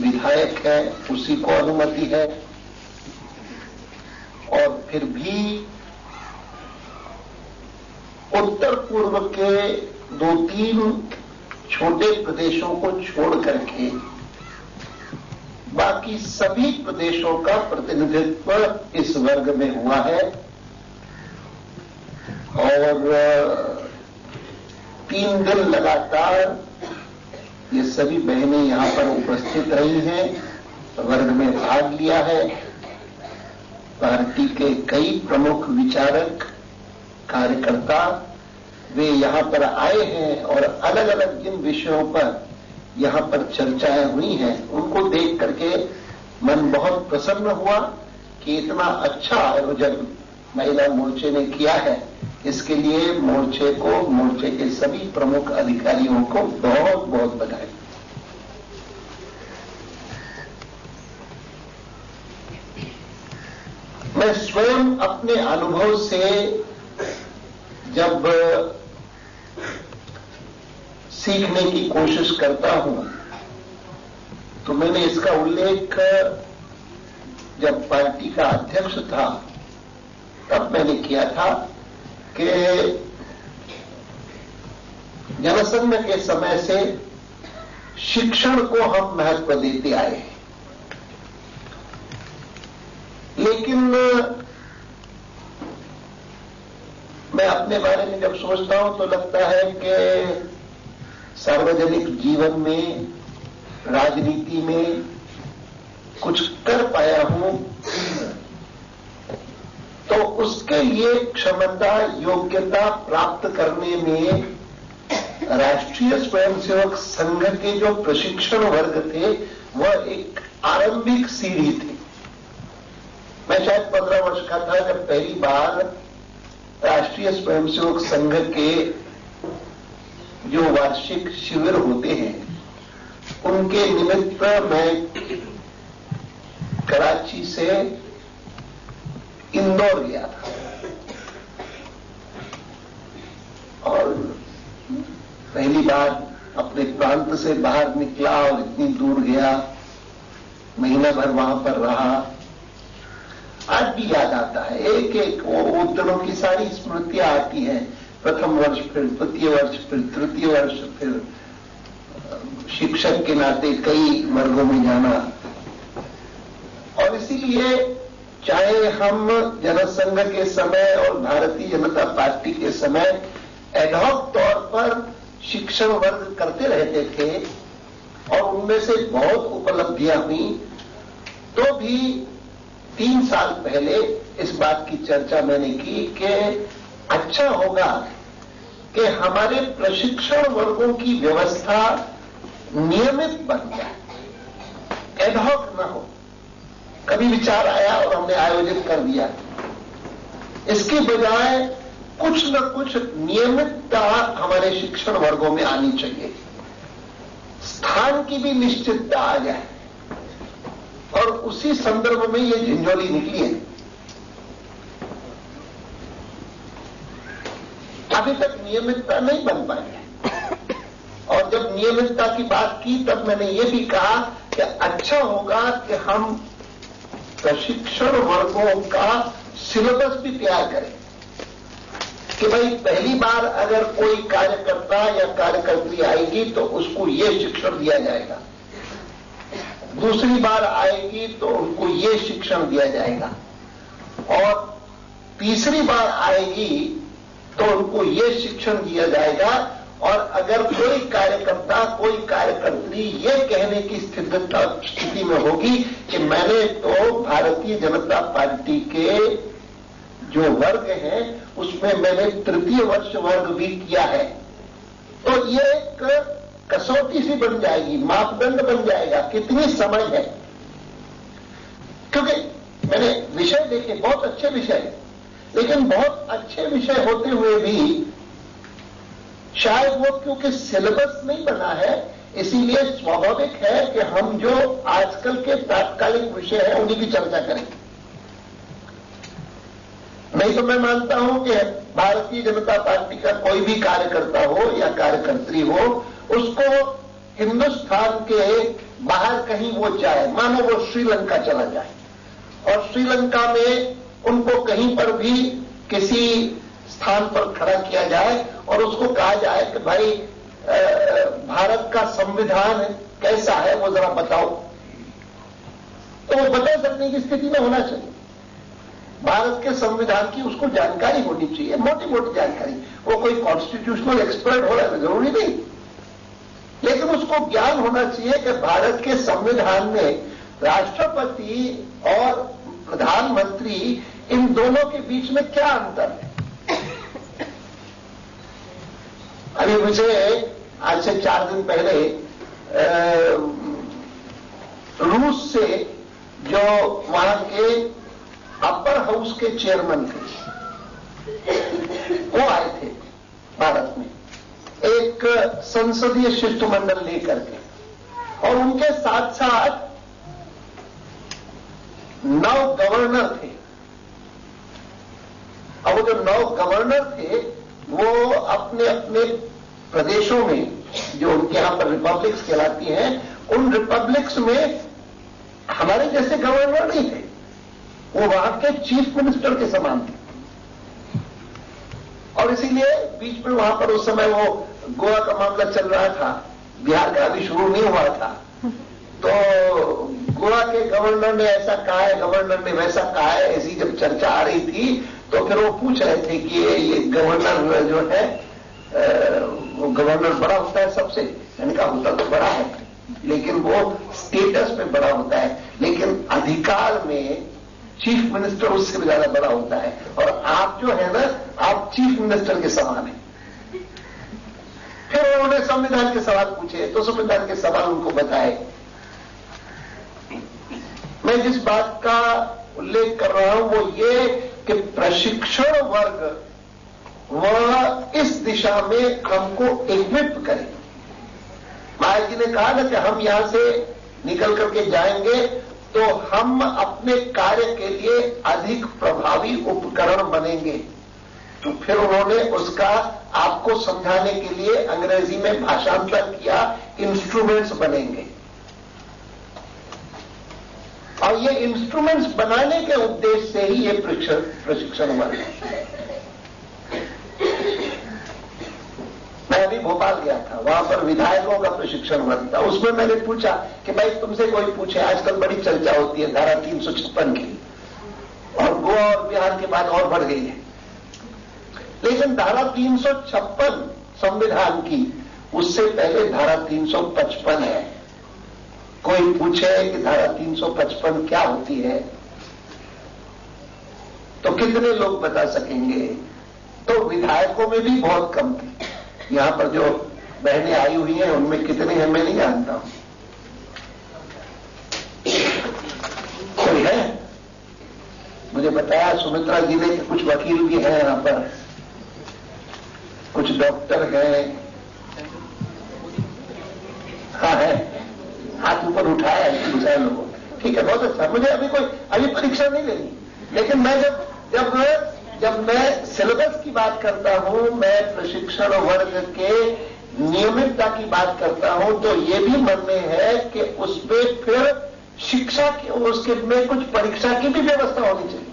विधायक है उसी को अनुमति है, और फिर भी उत्तर पूर्व के 2-3 छोटे प्रदेशों को छोड़ करके बाकी सभी प्रदेशों का प्रतिनिधित्व इस वर्ग में हुआ है। और 3 दिन लगातार ये सभी बहनें यहां पर उपस्थित रही हैं, वर्ग में भाग लिया है। पार्टी के कई प्रमुख विचारक, कार्यकर्ता वे यहां पर आए हैं और अलग अलग जिन विषयों पर यहां पर चर्चाएं हुई हैं उनको देख करके मन बहुत प्रसन्न हुआ कि इतना अच्छा आयोजन महिला मोर्चे ने किया है। इसके लिए मोर्चे को, मोर्चे के सभी प्रमुख अधिकारियों को बहुत बहुत बधाई। मैं स्वयं अपने अनुभव से जब सीखने की कोशिश करता हूं तो मैंने इसका उल्लेख जब पार्टी का अध्यक्ष था तब मैंने किया था कि जनसंघ के समय से शिक्षण को हम महत्व देते आए हैं, लेकिन मैं अपने बारे में जब सोचता हूं तो लगता है कि सार्वजनिक जीवन में, राजनीति में कुछ कर पाया हूं तो उसके लिए क्षमता, योग्यता प्राप्त करने में राष्ट्रीय स्वयंसेवक संघ के जो प्रशिक्षण वर्ग थे वह एक आरंभिक सीढ़ी थी। मैं शायद 15 वर्ष का था जब पहली बार राष्ट्रीय स्वयंसेवक संघ के जो वार्षिक शिविर होते हैं उनके निमित्त मैं कराची से इंदौर गया था और पहली बार अपने प्रांत से बाहर निकला और इतनी दूर गया, महीना भर वहां पर रहा। आज भी याद आता है, एक एक वो दिनों की सारी स्मृतियां आती हैं। प्रथम वर्ष, फिर द्वितीय वर्ष, फिर तृतीय वर्ष, फिर शिक्षक के नाते कई वर्गों में जाना। और इसीलिए चाहे हम जनसंघ के समय और भारतीय जनता पार्टी के समय एडहॉक तौर पर शिक्षण वर्ग करते रहते थे और उनमें से बहुत उपलब्धियां हुई, तो भी 3 साल पहले इस बात की चर्चा मैंने की कि अच्छा होगा कि हमारे प्रशिक्षण वर्गों की व्यवस्था नियमित बन जाए, एडहॉक न हो। कभी विचार आया और हमने आयोजित कर दिया, इसके बजाय कुछ न कुछ नियमितता हमारे शिक्षण वर्गों में आनी चाहिए। स्थान की भी निश्चितता आ जाए और उसी संदर्भ में ये झिंझोली निकली है। अभी तक नियमितता नहीं बन पाई है और जब नियमितता की बात की तब मैंने ये भी कहा कि अच्छा होगा कि हम प्रशिक्षण वर्गों का सिलेबस भी तैयार करें कि भाई पहली बार अगर कोई कार्यकर्ता या कार्यकर्त्री आएगी तो उसको ये शिक्षण दिया जाएगा, दूसरी बार आएगी तो उनको ये शिक्षण दिया जाएगा और तीसरी बार आएगी तो उनको ये शिक्षण दिया जाएगा। और अगर कोई कार्यकर्ता, कोई कार्यकर्त्री ये कहने की स्थिति में होगी कि मैंने तो भारतीय जनता पार्टी के जो वर्ग हैं उसमें मैंने तृतीय वर्ष वर्ग भी किया है, तो ये एक कसौटी सी बन जाएगी, मापदंड बन जाएगा कितनी समय है। क्योंकि मैंने विषय देखे, बहुत अच्छे विषय, लेकिन बहुत अच्छे विषय होते हुए भी शायद वो क्योंकि सिलेबस नहीं बना है, इसीलिए स्वाभाविक है कि हम जो आजकल के तात्कालिक विषय हैं उन्हीं की चर्चा करें। नहीं तो मैं मानता हूं कि भारतीय जनता पार्टी का कोई भी कार्यकर्ता हो या कार्यकर्त्री हो, उसको हिंदुस्तान के बाहर कहीं वो जाए, मानो वो श्रीलंका चला जाए और श्रीलंका में उनको कहीं पर भी किसी स्थान पर खड़ा किया जाए और उसको कहा जाए कि भाई भारत का संविधान कैसा है वो जरा बताओ, तो वो बता सकने की स्थिति में होना चाहिए। भारत के संविधान की उसको जानकारी होनी चाहिए, मोटी मोटी जानकारी। वो कोई कॉन्स्टिट्यूशनल एक्सपर्ट होना जरूरी नहीं, लेकिन उसको ज्ञान होना चाहिए कि भारत के संविधान में राष्ट्रपति और प्रधानमंत्री इन दोनों के बीच में क्या अंतर है। अभी मुझे आज से 4 दिन पहले रूस से जो वहां के अपर हाउस के चेयरमैन थे वो आए थे भारत में एक संसदीय शिष्टमंडल लेकर के, और उनके साथ साथ 9 गवर्नर थे। अब वो जो 9 गवर्नर थे वो अपने अपने प्रदेशों में, जो उनके यहां पर रिपब्लिक्स कहलाती हैं, उन रिपब्लिक्स में हमारे जैसे गवर्नर नहीं थे, वो वहां के चीफ मिनिस्टर के समान थे। और इसीलिए बीच में वहां पर उस समय वो गोवा का मामला चल रहा था, बिहार का अभी शुरू नहीं हुआ था, तो गोवा के गवर्नर ने ऐसा कहा है, गवर्नर ने वैसा कहा है, ऐसी जब चर्चा आ रही थी तो फिर वो पूछ रहे थे कि ये गवर्नर जो है वो गवर्नर बड़ा होता है सबसे, मैंने कहा होता तो बड़ा है, लेकिन वो स्टेटस में बड़ा होता है, लेकिन अधिकार में चीफ मिनिस्टर उससे भी ज्यादा बड़ा होता है, और आप जो है ना, आप चीफ मिनिस्टर के समान है। फिर उन्होंने संविधान के सवाल पूछे तो संविधान के सवाल उनको बताए। मैं जिस बात का उल्लेख कर रहा हूं वो ये कि प्रशिक्षण वर्ग वह इस दिशा में हमको इक्विप करे। महाराज जी ने कहा ना कि हम यहां से निकल करके जाएंगे तो हम अपने कार्य के लिए अधिक प्रभावी उपकरण बनेंगे। तो फिर उन्होंने उसका आपको समझाने के लिए अंग्रेजी में भाषांतर किया, इंस्ट्रूमेंट्स बनेंगे। और ये इंस्ट्रूमेंट्स बनाने के उद्देश्य से ही ये प्रशिक्षण वर्ग है। मैं अभी भोपाल गया था, वहां पर विधायकों का प्रशिक्षण वर्ग था। उसमें मैंने पूछा कि भाई तुमसे कोई पूछे, आजकल बड़ी चर्चा होती है धारा 356 की, और गोवा और बिहार के बाद और बढ़ गई है, लेकिन धारा 356 संविधान की, उससे पहले धारा 355 है। कोई पूछे कि धारा 355 क्या होती है तो कितने लोग बता सकेंगे? तो विधायकों में भी बहुत कम थे। यहां पर जो बहनें आई हुई हैं उनमें कितने हैं मैं नहीं जानता हूं। कोई है? मुझे बताया सुमित्रा जी ने कि कुछ वकील भी हैं यहां पर, कुछ डॉक्टर हैं। हाँ है, हाथ ऊपर उठाया है दूसरे लोगों। ठीक है, बहुत अच्छा। मुझे अभी परीक्षा नहीं लेनी, लेकिन मैं जब मैं सिलेबस की बात करता हूं, मैं प्रशिक्षण वर्ग के नियमितता की बात करता हूं, तो ये भी मन में है कि उसमें फिर शिक्षा की, उसके में कुछ परीक्षा की भी व्यवस्था होनी चाहिए।